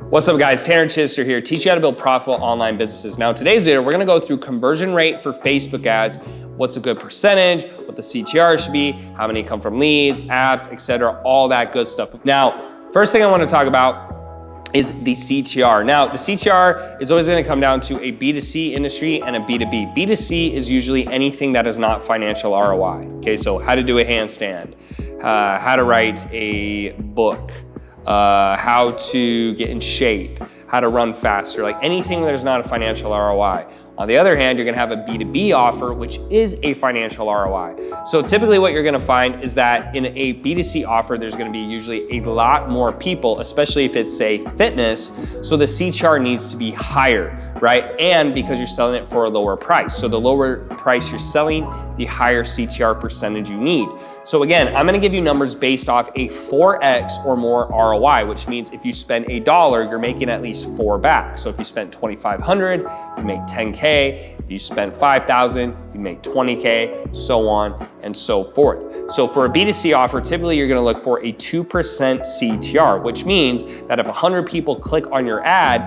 What's up guys, Tanner Chidester here, teach you how to build profitable online businesses. Now in today's video, we're gonna go through conversion rate for Facebook ads, what's a good percentage, what the CTR should be, how many come from leads, apps, etc., all that good stuff. Now, first thing I wanna talk about is the CTR. Now, the CTR is always gonna come down to a B2C industry and a B2B. B2C is usually anything that is not financial ROI. Okay, so how to do a handstand, how to write a book, how to get in shape, how to run faster, like anything there's not a financial ROI. On the other hand, you're gonna have a B2B offer, which is a financial ROI. So typically what you're gonna find is that in a B2C offer, there's gonna be usually a lot more people, especially if it's say fitness, so the CTR needs to be higher, right? And because you're selling it for a lower price. So the lower price you're selling, the higher CTR percentage you need. So again, I'm gonna give you numbers based off a 4X or more ROI, which means if you spend $1, you're making at least 4 back. So if you spent $2,500, you make 10K. If you spend 5,000, you make 20K, so on and so forth. So for a B2C offer, typically you're gonna look for a 2% CTR, which means that if 100 people click on your ad,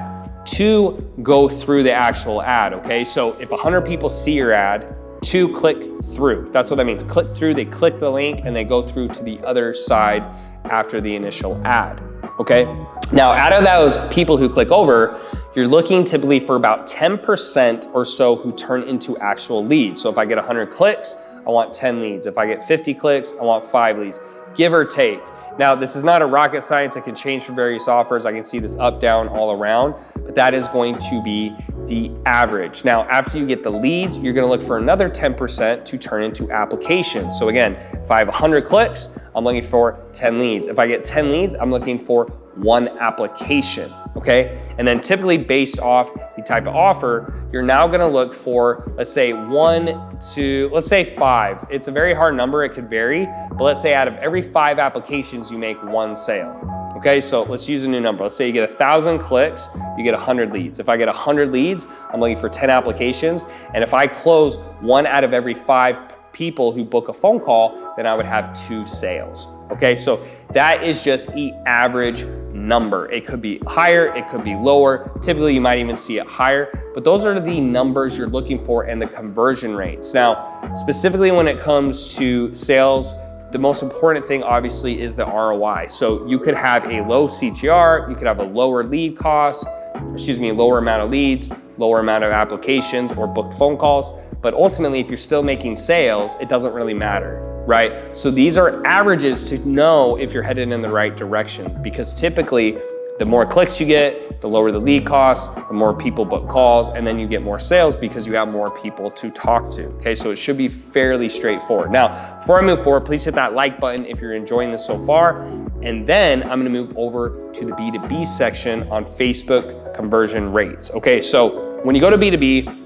2 go through the actual ad, okay? So if 100 people see your ad, 2 click through. That's what that means. Click through, they click the link and they go through to the other side after the initial ad, okay? Now, out of those people who click over, you're looking typically for about 10% or so who turn into actual leads. So if I get 100 clicks, I want 10 leads. If I get 50 clicks, I want 5 leads, give or take. Now, this is not a rocket science. It can change for various offers. I can see this up, down, all around, but that is going to be the average. Now, after you get the leads, you're gonna look for another 10% to turn into applications. So again, if I have 100 clicks, I'm looking for 10 leads. If I get 10 leads, I'm looking for 1 application, okay? And then typically based off the type of offer, you're now gonna look for, let's say 1 to, let's say 5. It's a very hard number, it could vary, but let's say out of every 5 applications, you make 1 sale. Okay, so let's use a new number. Let's say you get 1,000 clicks, you get 100 leads. If I get 100 leads, I'm looking for 10 applications. And if I close 1 out of every 5 people who book a phone call, then I would have 2 sales. Okay, so that is just the average number. It could be higher, it could be lower. Typically, you might even see it higher, but those are the numbers you're looking for and the conversion rates. Now, specifically when it comes to sales, the most important thing obviously is the ROI. So you could have a low CTR, you could have a lower lead cost, lower amount of leads, lower amount of applications or booked phone calls. But ultimately, if you're still making sales, it doesn't really matter, right? So these are averages to know if you're headed in the right direction, because typically the more clicks you get, the lower the lead costs, the more people book calls, and then you get more sales because you have more people to talk to, okay? So it should be fairly straightforward. Now, before I move forward, please hit that like button if you're enjoying this so far, and then I'm gonna move over to the B2B section on Facebook conversion rates, okay? So when you go to B2B,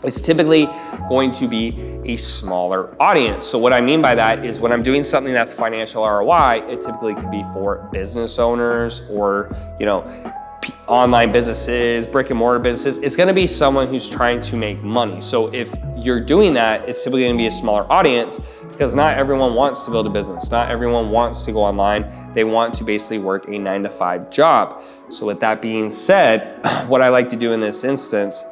it's typically going to be a smaller audience. So what I mean by that is when I'm doing something that's financial ROI, it typically could be for business owners or, online businesses, brick and mortar businesses. It's gonna be someone who's trying to make money. So if you're doing that, it's typically gonna be a smaller audience because not everyone wants to build a business. Not everyone wants to go online. They want to basically work a 9-to-5 job. So with that being said, what I like to do in this instance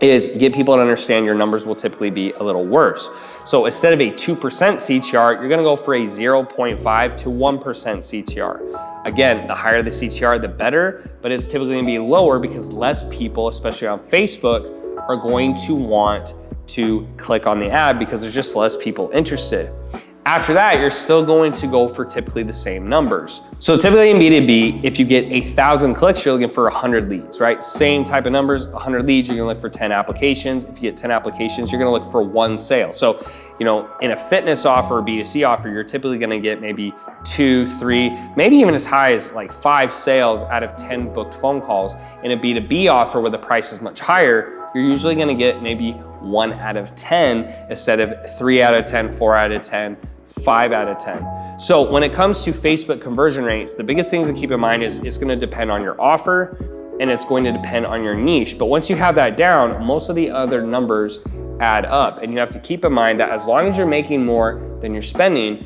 is get people to understand your numbers will typically be a little worse. So instead of a 2% CTR, you're gonna go for a 0.5 to 1% CTR. Again, the higher the CTR, the better, but it's typically gonna be lower because less people, especially on Facebook, are going to want to click on the ad because there's just less people interested. After that, you're still going to go for typically the same numbers. So typically in B2B, if you get 1,000 clicks, you're looking for 100 leads, right? Same type of numbers, 100 leads, you're gonna look for 10 applications. If you get 10 applications, you're gonna look for 1 sale. So, in a fitness offer or B2C offer, you're typically gonna get maybe 2, 3, maybe even as high as like 5 sales out of 10 booked phone calls. In a B2B offer where the price is much higher, you're usually gonna get maybe 1 out of 10 instead of 3 out of 10, 4 out of 10, 5 out of 10. So when it comes to Facebook conversion rates, the biggest things to keep in mind is it's gonna depend on your offer and it's going to depend on your niche. But once you have that down, most of the other numbers add up. And you have to keep in mind that as long as you're making more than you're spending,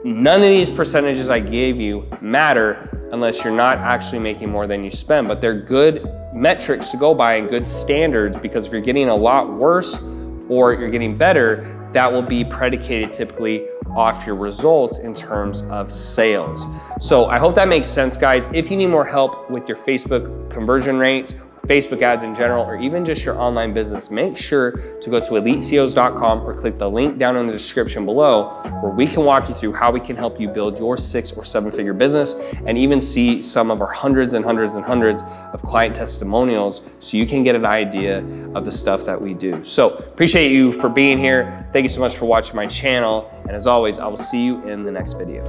None of these percentages I gave you matter unless you're not actually making more than you spend, but they're good metrics to go by and good standards, because if you're getting a lot worse or you're getting better, that will be predicated typically off your results in terms of sales. So I hope that makes sense, guys. If you need more help with your Facebook conversion rates, Facebook ads in general, or even just your online business, make sure to go to eliteCEOs.com or click the link down in the description below, where we can walk you through how we can help you build your 6 or 7 figure business, and even see some of our hundreds and hundreds and hundreds of client testimonials, so you can get an idea of the stuff that we do. So appreciate you for being here. Thank you so much for watching my channel. And as always, I will see you in the next video.